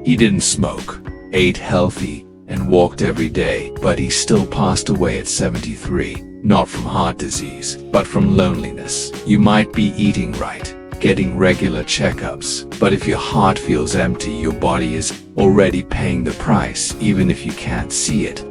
He didn't smoke, ate healthy, and walked every day, but he still passed away at 73, not from heart disease, but from loneliness. You might be eating right, getting regular checkups, but if your heart feels empty, your body is already paying the price, even if you can't see it.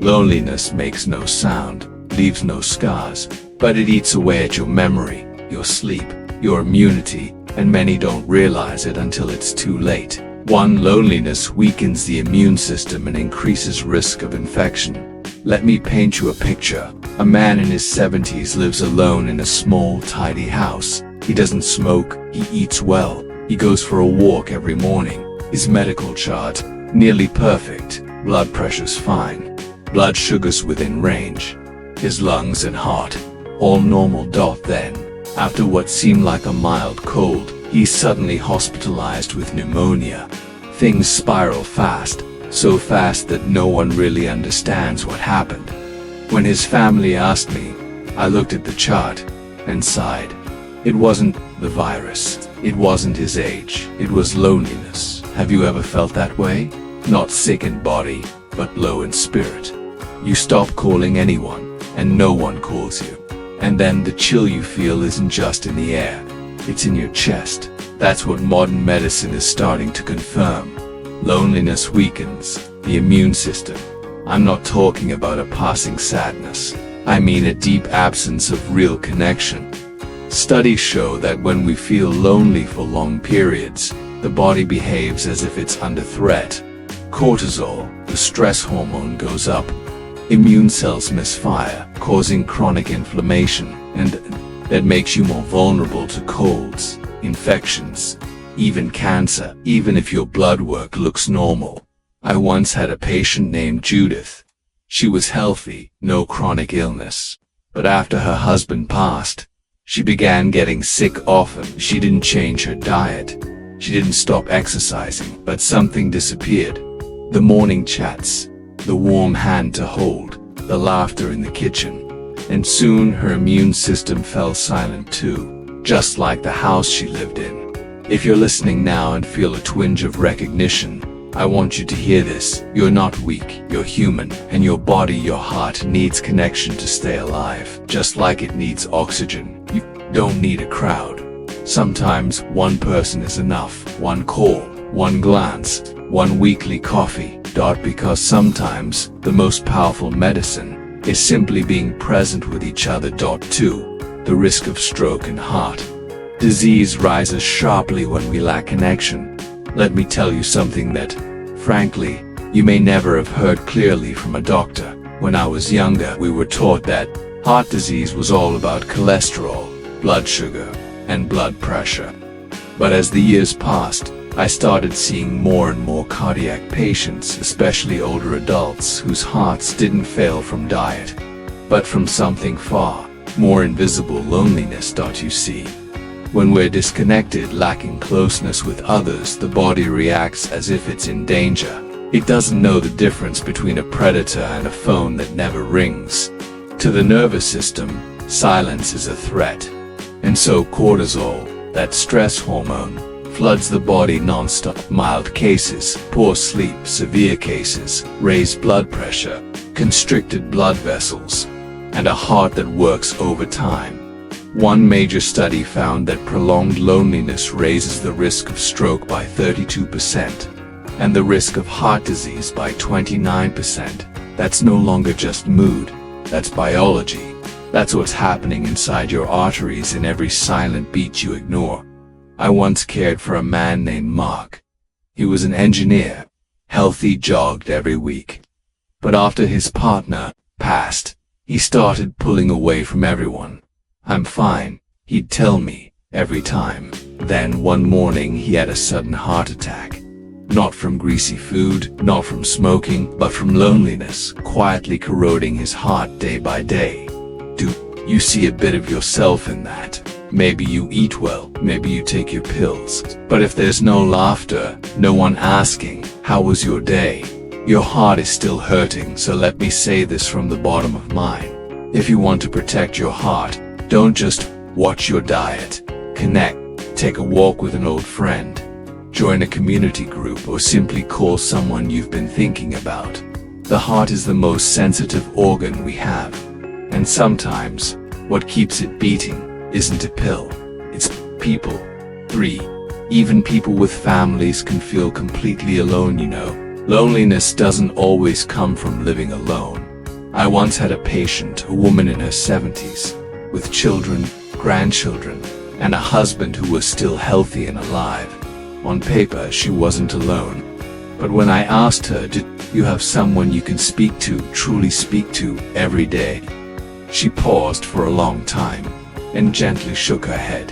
Loneliness makes no sound, leaves no scars, but it eats away at your memory, your sleep, your immunity, and many don't realize it until it's too late. 1. Loneliness weakens the immune system and increases risk of infection. Let me paint you a picture. A man in his 70s lives alone in a small, tidy house. He doesn't smoke, he eats well, he goes for a walk every morning. His medical chart, nearly perfect, blood pressure's fine, blood sugar's within range. His lungs and heart, all normal. Then, after what seemed like a mild cold, he's suddenly hospitalized with pneumonia. Things spiral fast, so fast that no one really understands what happened. When his family asked me, I looked at the chart and sighed. It wasn't the virus, it wasn't his age, it was loneliness. Have you ever felt that way? Not sick in body, but low in spirit. You stop calling anyone, and no one calls you. And then the chill you feel isn't just in the air, it's in your chest. That's what modern medicine is starting to confirm. Loneliness weakens the immune system. I'm not talking about a passing sadness. I mean a deep absence of real connection. Studies show that when we feel lonely for long periods, the body behaves as if it's under threat. Cortisol, the stress hormone, goes up. Immune cells misfire, causing chronic inflammation, and that makes you more vulnerable to colds, infections, even cancer, even if your blood work looks normal. I once had a patient named Judith. She was healthy, no chronic illness. But after her husband passed, she began getting sick often. She didn't change her diet. She didn't stop exercising, but something disappeared. The morning chats, the warm hand to hold, the laughter in the kitchen. And soon her immune system fell silent too, just like the house she lived in. If you're listening now and feel a twinge of recognition, I want you to hear this. You're not weak, you're human, and your body, your heart needs connection to stay alive, just like it needs oxygen. You don't need a crowd. Sometimes one person is enough, one call, one glance, one weekly coffee. Because sometimes the most powerful medicine is simply being present with each other. 2. The risk of stroke and heart disease rises sharply when we lack connection. Let me tell you something that, frankly, you may never have heard clearly from a doctor. When I was younger, we were taught that heart disease was all about cholesterol, blood sugar, and blood pressure. But as the years passed, I started seeing more and more cardiac patients, especially older adults whose hearts didn't fail from diet, but from something far more invisible: loneliness. You see, when we're disconnected, lacking closeness with others, the body reacts as if it's in danger. It doesn't know the difference between a predator and a phone that never rings. To the nervous system, silence is a threat. And so cortisol, that stress hormone, floods the body non-stop. Mild cases, poor sleep; severe cases, raised blood pressure, constricted blood vessels, and a heart that works overtime. One major study found that prolonged loneliness raises the risk of stroke by 32%, and the risk of heart disease by 29%. That's no longer just mood, that's biology. That's what's happening inside your arteries in every silent beat you ignore. I once cared for a man named Mark. He was an engineer, healthy, jogged every week. But after his partner passed, he started pulling away from everyone. I'm fine, he'd tell me, every time. Then one morning he had a sudden heart attack. Not from greasy food, not from smoking, but from loneliness, quietly corroding his heart day by day. Do you see a bit of yourself in that? Maybe you eat well, maybe you take your pills. But if there's no laughter, no one asking, how was your day? Your heart is still hurting. So let me say this from the bottom of mine. If you want to protect your heart, don't just watch your diet. Connect, take a walk with an old friend. join a community group, or simply call someone you've been thinking about. The heart is the most sensitive organ we have, and sometimes what keeps it beating isn't a pill, it's people. 3. Even people with families can feel completely alone, you know. Loneliness doesn't always come from living alone. I once had a patient, a woman in her 70s, with children, grandchildren, and a husband who was still healthy and alive. On paper, she wasn't alone. But when I asked her, did you have someone you can speak to, truly speak to, every day? She paused for a long time and gently shook her head.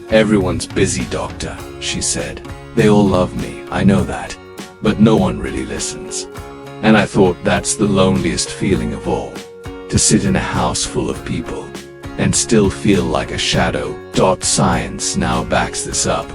Everyone's busy, doctor, she said. They all love me, I know that. But no one really listens. And I thought that's the loneliest feeling of all. To sit in a house full of people and still feel like a shadow. Science now backs this up.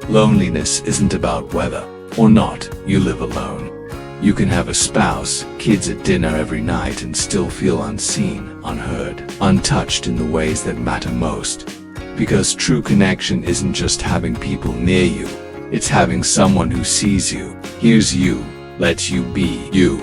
Loneliness isn't about whether or not you live alone. You can have a spouse, kids at dinner every night and still feel unseen, unheard, untouched in the ways that matter most. Because true connection isn't just having people near you, it's having someone who sees you, hears you, lets you be you.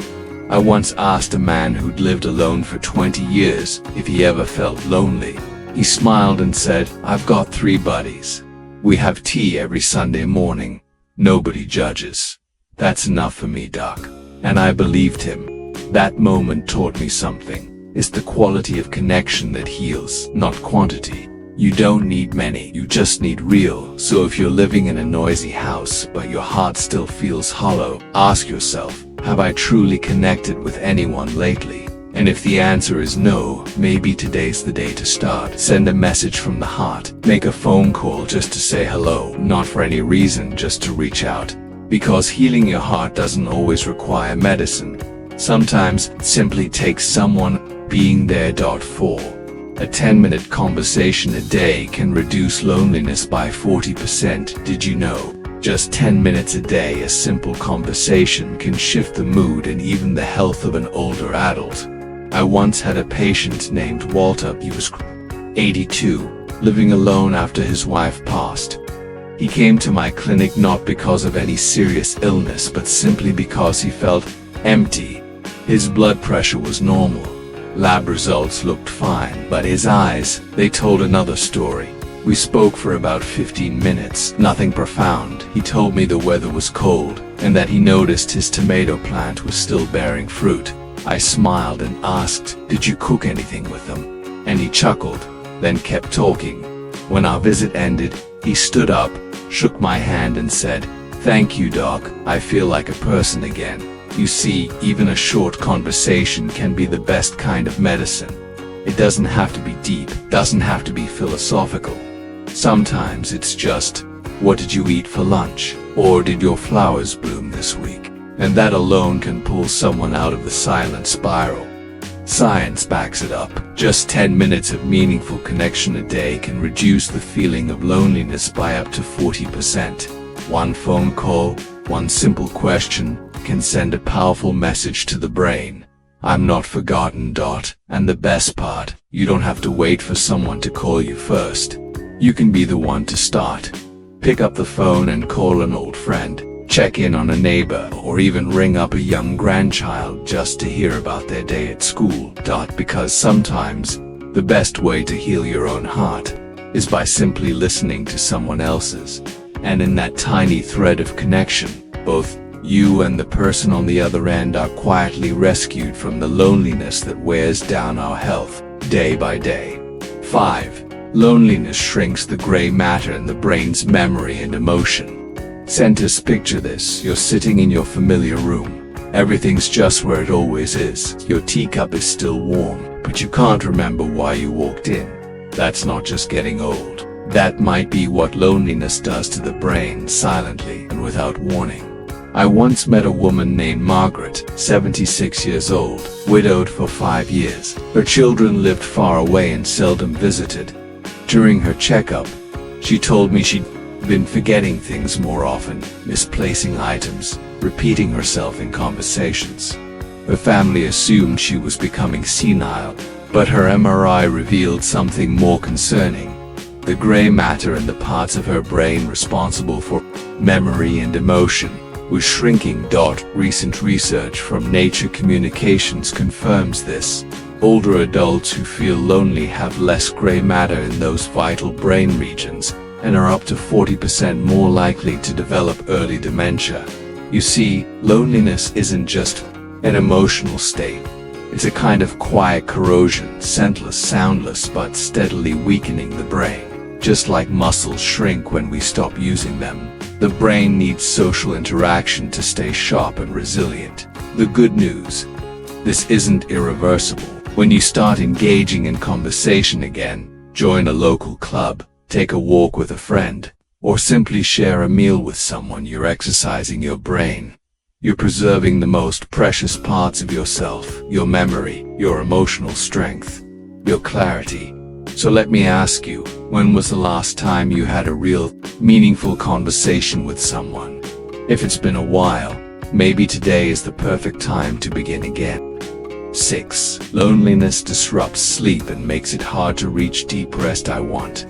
I once asked a man who'd lived alone for 20 years if he ever felt lonely. He smiled and said, "I've got 3 buddies. We have tea every Sunday morning. Nobody judges. That's enough for me, doc." And I believed him. That moment taught me something. It's the quality of connection that heals, not quantity. You don't need many, you just need real. So if you're living in a noisy house, but your heart still feels hollow, ask yourself, have I truly connected with anyone lately? And if the answer is no, maybe today's the day to start. Send a message from the heart. Make a phone call just to say hello, not for any reason, just to reach out. Because healing your heart doesn't always require medicine. Sometimes it simply takes someone being there. 4. A 10-minute conversation a day can reduce loneliness by 40%. Did you know? Just 10 minutes a day, a simple conversation can shift the mood and even the health of an older adult. I once had a patient named Walter. He was 82, living alone after his wife passed. He came to my clinic not because of any serious illness, but simply because he felt empty. His blood pressure was normal. Lab results looked fine, but his eyes, they told another story. We spoke for about 15 minutes, nothing profound. He told me the weather was cold, and that he noticed his tomato plant was still bearing fruit. I smiled and asked, "Did you cook anything with them?" And he chuckled, then kept talking. When our visit ended, he stood up, shook my hand and said, "Thank you, doc, I feel like a person again." You see, even a short conversation can be the best kind of medicine. It doesn't have to be deep, doesn't have to be philosophical. Sometimes it's just, "What did you eat for lunch?" Or "Did your flowers bloom this week?" And that alone can pull someone out of the silent spiral. Science backs it up. Just 10 minutes of meaningful connection a day can reduce the feeling of loneliness by up to 40%. One phone call, one simple question, can send a powerful message to the brain. I'm not forgotten. And the best part, you don't have to wait for someone to call you first. You can be the one to start. Pick up the phone and call an old friend, check in on a neighbor, or even ring up a young grandchild just to hear about their day at school. Because sometimes, the best way to heal your own heart is by simply listening to someone else's. And in that tiny thread of connection, both you and the person on the other end are quietly rescued from the loneliness that wears down our health, day by day. 5. Loneliness shrinks the gray matter in the brain's memory and emotion. Scientists picture this. You're sitting in your familiar room. Everything's just where it always is. Your teacup is still warm, but you can't remember why you walked in. That's not just getting old. That might be what loneliness does to the brain, silently and without warning. I once met a woman named Margaret, 76 years old, widowed for 5 years. Her children lived far away and seldom visited. During her checkup, she told me she'd been forgetting things more often, misplacing items, repeating herself in conversations. Her family assumed she was becoming senile, but her MRI revealed something more concerning. The gray matter in the parts of her brain responsible for memory, and emotion was shrinking. Recent research from Nature Communications confirms this. Older adults who feel lonely have less gray matter in those vital brain regions and are up to 40% more likely to develop early dementia. You see, loneliness isn't just an emotional state. It's a kind of quiet corrosion, scentless, soundless, but steadily weakening the brain. Just like muscles shrink when we stop using them, the brain needs social interaction to stay sharp and resilient. The good news: this isn't irreversible. When you start engaging in conversation again, join a local club, take a walk with a friend, or simply share a meal with someone, you're exercising your brain. You're preserving the most precious parts of yourself: your memory, your emotional strength, your clarity. So let me ask you, when was the last time you had a real, meaningful conversation with someone? If it's been a while, maybe today is the perfect time to begin again. 6. Loneliness disrupts sleep and makes it hard to reach deep rest. I want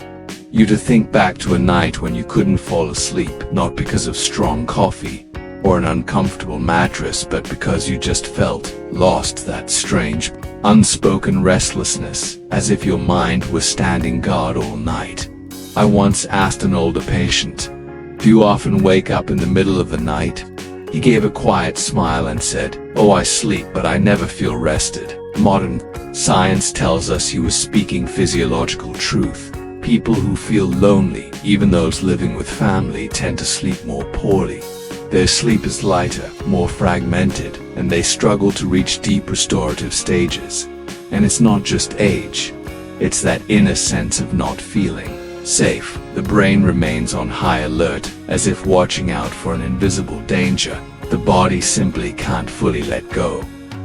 you to think back to a night when you couldn't fall asleep, not because of strong coffee or an uncomfortable mattress, but because you just felt lost, that strange, unspoken restlessness, as if your mind was standing guard all night. I once asked an older patient, "Do you often wake up in the middle of the night?" He gave a quiet smile and said, "Oh, I sleep, but I never feel rested." Modern science tells us he was speaking physiological truth. People who feel lonely, even those living with family, tend to sleep more poorly. Their sleep is lighter, more fragmented, and they struggle to reach deep restorative stages. And it's not just age. It's that inner sense of not feeling safe. The brain remains on high alert, as if watching out for an invisible danger. The body simply can't fully let go.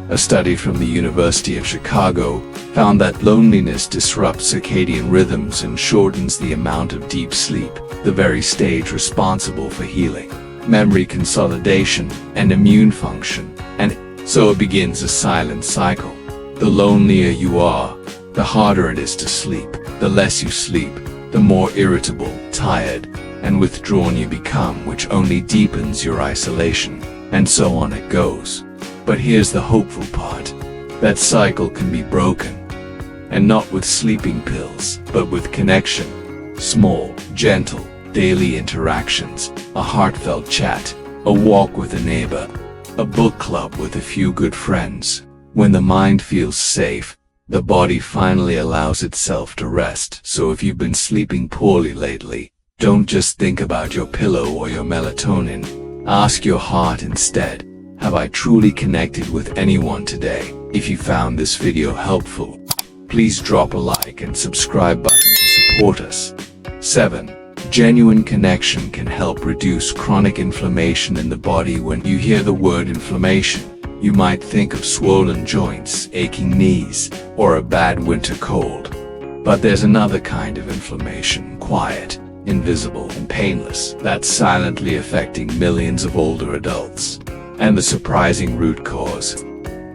A study from the University of Chicago found that loneliness disrupts circadian rhythms and shortens the amount of deep sleep, the very stage responsible for healing, memory consolidation, and immune function. And so it begins a silent cycle. The lonelier you are, the harder it is to sleep. The less you sleep, the more irritable, tired, and withdrawn you become, which only deepens your isolation. And so on it goes. But here's the hopeful part. That cycle can be broken. And not with sleeping pills, but with connection. Small, gentle, daily interactions, a heartfelt chat, a walk with a neighbor, a book club with a few good friends. When the mind feels safe, the body finally allows itself to rest. So if you've been sleeping poorly lately, don't just think about your pillow or your melatonin. Ask your heart instead, have I truly connected with anyone today? If you found this video helpful, please drop a like and subscribe button to support us. 7. Genuine connection can help reduce chronic inflammation in the body. When you hear the word inflammation, you might think of swollen joints, aching knees, or a bad winter cold. But there's another kind of inflammation, quiet, invisible, and painless, that's silently affecting millions of older adults. And the surprising root cause: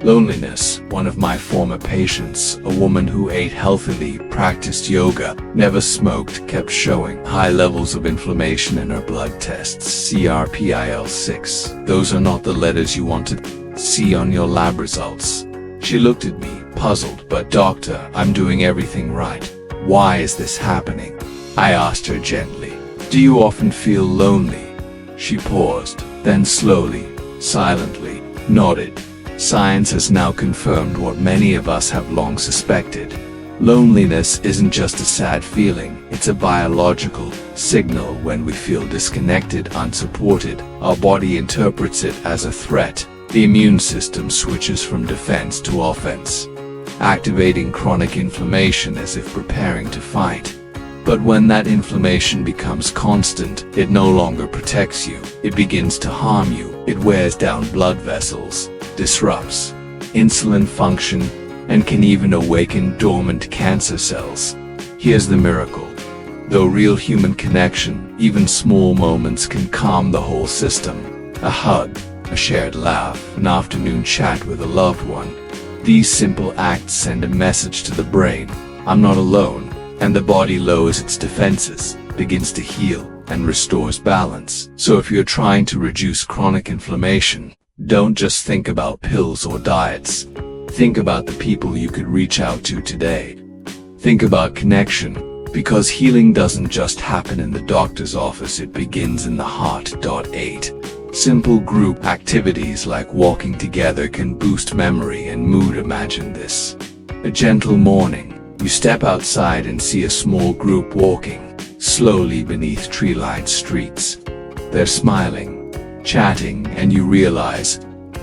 loneliness. One of my former patients, a woman who ate healthily, practiced yoga, never smoked, kept showing high levels of inflammation in her blood tests, CRPIL6. Those are not the letters you want to see on your lab results. She looked at me, puzzled. "But doctor, I'm doing everything right. Why is this happening?" I asked her gently, "Do you often feel lonely?" She paused, then slowly, silently, nodded. Science has now confirmed what many of us have long suspected. Loneliness isn't just a sad feeling, it's a biological signal. When we feel disconnected, unsupported, our body interprets it as a threat. The immune system switches from defense to offense, activating chronic inflammation as if preparing to fight. But when that inflammation becomes constant, it no longer protects you, it begins to harm you. It wears down blood vessels, disrupts insulin function, and can even awaken dormant cancer cells. Here's the miracle. Though real human connection, even small moments can calm the whole system. A hug, a shared laugh, an afternoon chat with a loved one. These simple acts send a message to the brain: I'm not alone. And the body lowers its defenses, begins to heal. and restores balance. So if you're trying to reduce chronic inflammation, don't just think about pills or diets. Think about the people you could reach out to today. Think about connection, because healing doesn't just happen in the doctor's office, it begins in the heart. 8. Simple group activities like walking together can boost memory and mood. Imagine this. A gentle morning, you step outside and see a small group walking slowly beneath tree-lined streets. They're smiling, chatting, and you realize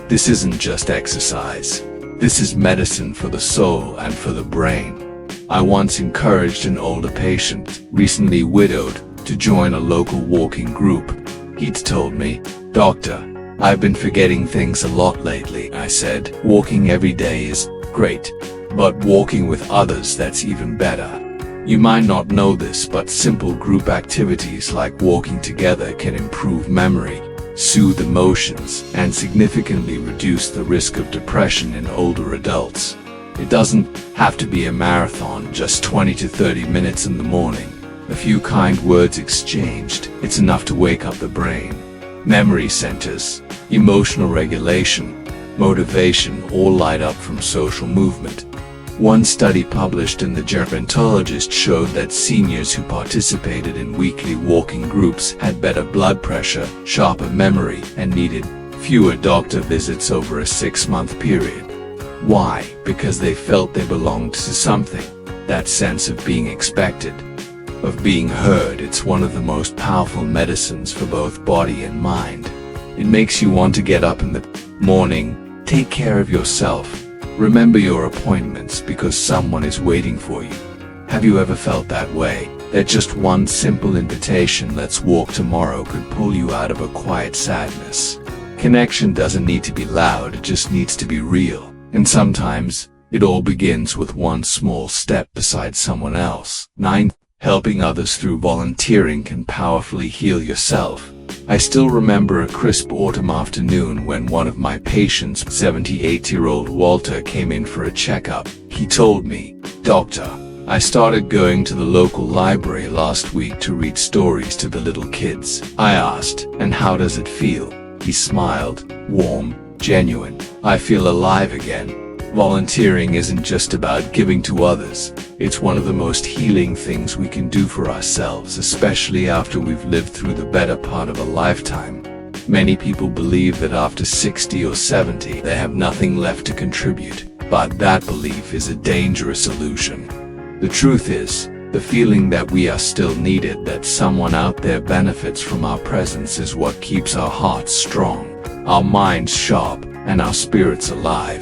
this isn't just exercise. This is medicine for the soul and for the brain. I once encouraged an older patient, recently widowed, to join a local walking group. He'd told me, "Doctor, I've been forgetting things a lot lately." I said, "Walking every day is great, but walking with others, that's even better." You might not know this, but simple group activities like walking together can improve memory, soothe emotions, and significantly reduce the risk of depression in older adults. It doesn't have to be a marathon, just 20 to 30 minutes in the morning. A few kind words exchanged, it's enough to wake up the brain. Memory centers, emotional regulation, motivation all light up from social movement. One study published in the Gerontologist showed that seniors who participated in weekly walking groups had better blood pressure, sharper memory, and needed fewer doctor visits over a 6-month period. Why? Because they felt they belonged to something. That sense of being expected, of being heard. It's one of the most powerful medicines for both body and mind. It makes you want to get up in the morning, take care of yourself, remember your appointments because someone is waiting for you. Have you ever felt that way? That just one simple invitation, "Let's walk tomorrow," could pull you out of a quiet sadness. Connection doesn't need to be loud, it just needs to be real. And sometimes, it all begins with one small step beside someone else. 9. Helping others through volunteering can powerfully heal yourself. I still remember a crisp autumn afternoon when one of my patients, 78-year-old Walter, came in for a checkup. He told me, "Doctor, I started going to the local library last week to read stories to the little kids." I asked, "And how does it feel?" He smiled, warm, genuine. "I feel alive again." Volunteering isn't just about giving to others. It's one of the most healing things we can do for ourselves, especially after we've lived through the better part of a lifetime. Many people believe that after 60 or 70, they have nothing left to contribute, but that belief is a dangerous illusion. The truth is, the feeling that we are still needed, that someone out there benefits from our presence, is what keeps our hearts strong, our minds sharp, and our spirits alive.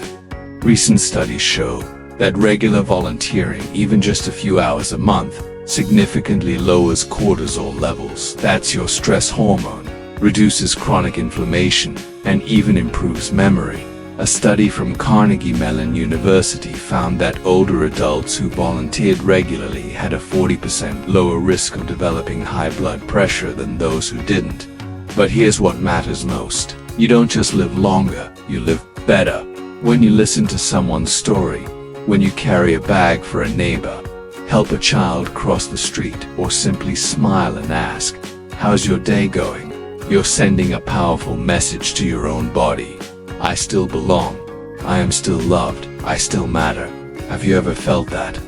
Recent studies show that regular volunteering, even just a few hours a month, significantly lowers cortisol levels. That's your stress hormone, reduces chronic inflammation, and even improves memory. A study from Carnegie Mellon University found that older adults who volunteered regularly had a 40% lower risk of developing high blood pressure than those who didn't. But here's what matters most. You don't just live longer, you live better. When you listen to someone's story, when you carry a bag for a neighbor, help a child cross the street, or simply smile and ask, "How's your day going?" you're sending a powerful message to your own body. I still belong. I am still loved. I still matter. Have you ever felt that?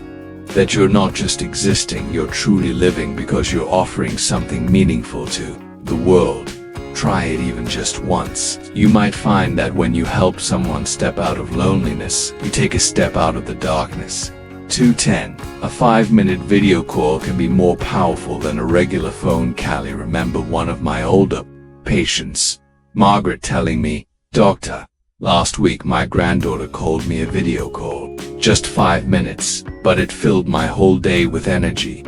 That you're not just existing, you're truly living because you're offering something meaningful to the world. Try it even just once. You might find that when you help someone step out of loneliness, you take a step out of the darkness. 210. A 5-minute video call can be more powerful than a regular phone call. I remember one of my older patients, Margaret, telling me, "Doctor, last week my granddaughter called me a video call. Just 5 minutes, but it filled my whole day with energy."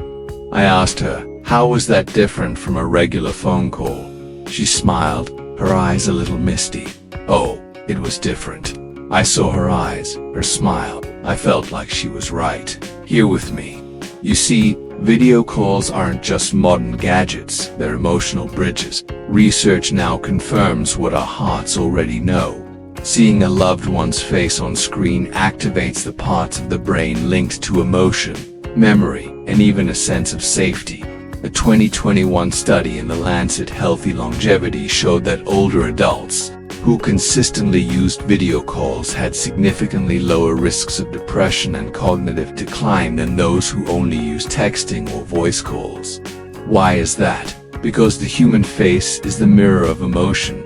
I asked her, "How was that different from a regular phone call?" She smiled, her eyes a little misty. "Oh, it was different. I saw her eyes, her smile. I felt like she was right here with me." You see, video calls aren't just modern gadgets, they're emotional bridges. Research now confirms what our hearts already know. Seeing a loved one's face on screen activates the parts of the brain linked to emotion, memory, and even a sense of safety. A 2021 study in the Lancet Healthy Longevity showed that older adults who consistently used video calls had significantly lower risks of depression and cognitive decline than those who only used texting or voice calls. Why is that? Because the human face is the mirror of emotion,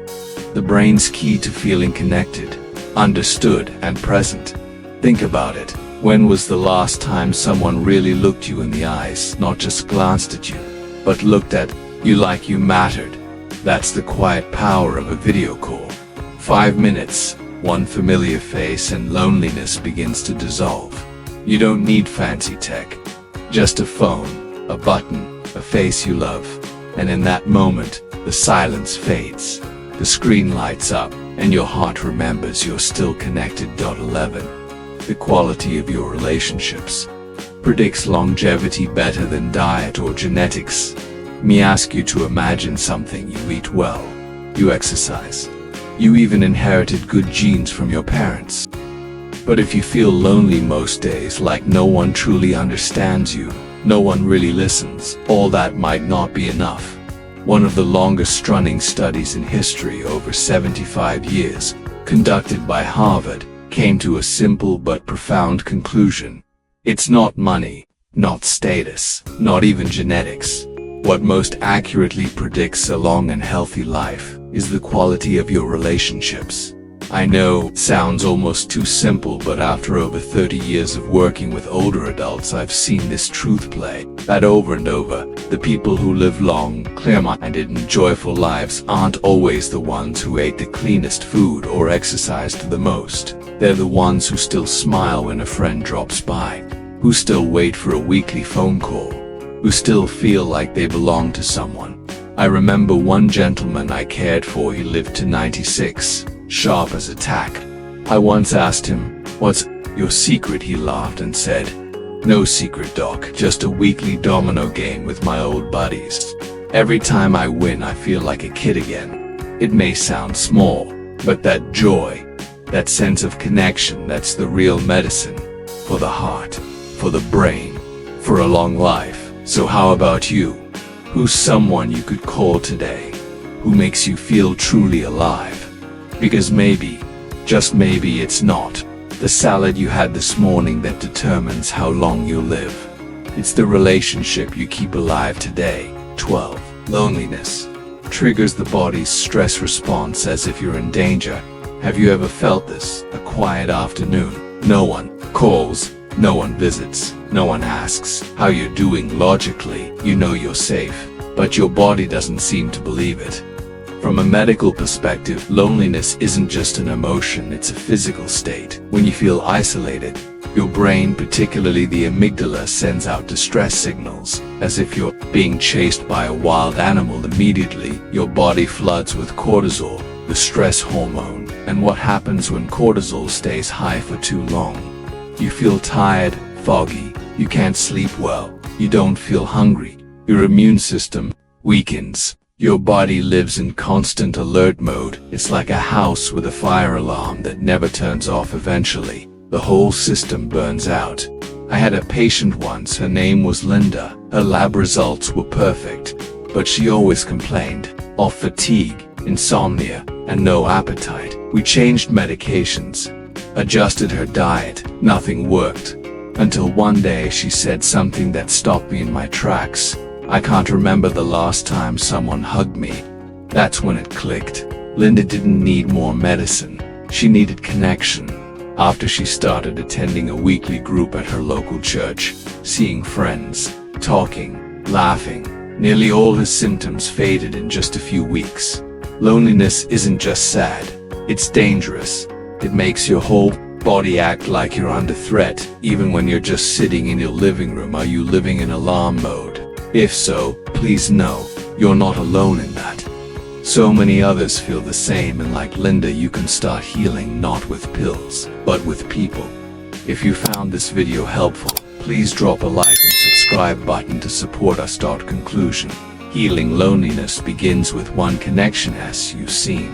the brain's key to feeling connected, understood, and present. Think about it. When was the last time someone really looked you in the eyes, not just glanced at you, but looked at you like you mattered? That's the quiet power of a video call. 5 minutes, one familiar face, and loneliness begins to dissolve. You don't need fancy tech. Just a phone, a button, a face you love. And in that moment, the silence fades. The screen lights up, and your heart remembers you're still connected. 11. The quality of your relationships predicts longevity better than diet or genetics. Me ask you to imagine something. You eat well, you exercise, you even inherited good genes from your parents. But if you feel lonely most days, like no one truly understands you, no one really listens, all that might not be enough. One of the longest running studies in history, over 75 years, conducted by Harvard, came to a simple but profound conclusion. It's not money, not status, not even genetics. What most accurately predicts a long and healthy life is the quality of your relationships. I know it sounds almost too simple, but after over 30 years of working with older adults, I've seen this truth play out over and over. The people who live long, clear-minded, and joyful lives aren't always the ones who ate the cleanest food or exercised the most. They're the ones who still smile when a friend drops by, who still wait for a weekly phone call, who still feel like they belong to someone. I remember one gentleman I cared for. He lived to 96, sharp as a tack. I once asked him, "What's your secret?" He laughed and said, "No secret, doc, just a weekly domino game with my old buddies. Every time I win, I feel like a kid again." It may sound small, but that joy, that sense of connection, that's the real medicine for the heart, for the brain, for a long life. So how about you? Who's someone you could call today, who makes you feel truly alive? Because maybe, just maybe, it's not the salad you had this morning that determines how long you'll live. It's the relationship you keep alive today. 12. Loneliness triggers the body's stress response as if you're in danger. Have you ever felt this? A quiet afternoon. No one calls, no one visits, no one asks how you're doing. Logically, you know you're safe, but your body doesn't seem to believe it. From a medical perspective, loneliness isn't just an emotion, it's a physical state. When you feel isolated, your brain, particularly the amygdala, sends out distress signals, as if you're being chased by a wild animal. Immediately, your body floods with cortisol, the stress hormone. And what happens when cortisol stays high for too long? You feel tired, foggy, you can't sleep well, you don't feel hungry, your immune system weakens. Your body lives in constant alert mode. It's like a house with a fire alarm that never turns off. Eventually, the whole system burns out. I had a patient once, her name was Linda. Her lab results were perfect, but she always complained of fatigue, insomnia, and no appetite. We changed medications, adjusted her diet, nothing worked. Until one day she said something that stopped me in my tracks. "I can't remember the last time someone hugged me." That's when it clicked. Linda didn't need more medicine, she needed connection. After she started attending a weekly group at her local church, seeing friends, talking, laughing, nearly all her symptoms faded in just a few weeks. Loneliness isn't just sad, it's dangerous. It makes your whole body act like you're under threat, even when you're just sitting in your living room. Are you living in alarm mode? If so, please know, you're not alone in that. So many others feel the same, and like Linda, you can start healing not with pills, but with people. If you found this video helpful, please drop a like and subscribe button to support us. Conclusion. Healing loneliness begins with one connection, as you've seen.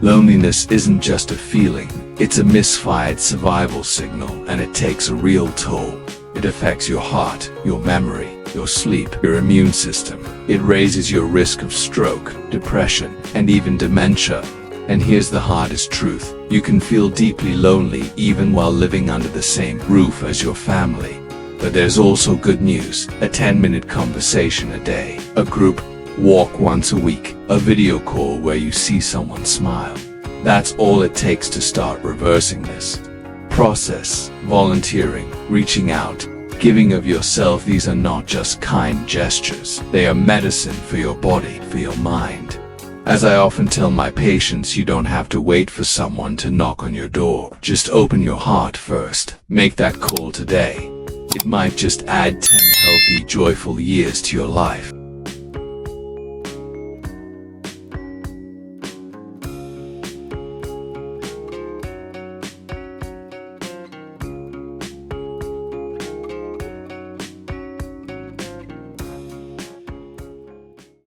Loneliness isn't just a feeling, it's a misfired survival signal, and it takes a real toll. It affects your heart, your memory, your sleep, your immune system. It raises your risk of stroke, depression, and even dementia. And here's the hardest truth. You can feel deeply lonely even while living under the same roof as your family. But there's also good news. A 10-minute conversation a day, a group walk once a week, a video call where you see someone smile. That's all it takes to start reversing this process. Volunteering, reaching out, giving of yourself, these are not just kind gestures. They are medicine for your body, for your mind. As I often tell my patients, you don't have to wait for someone to knock on your door. Just open your heart first. Make that call today. It might just add 10 healthy, joyful years to your life.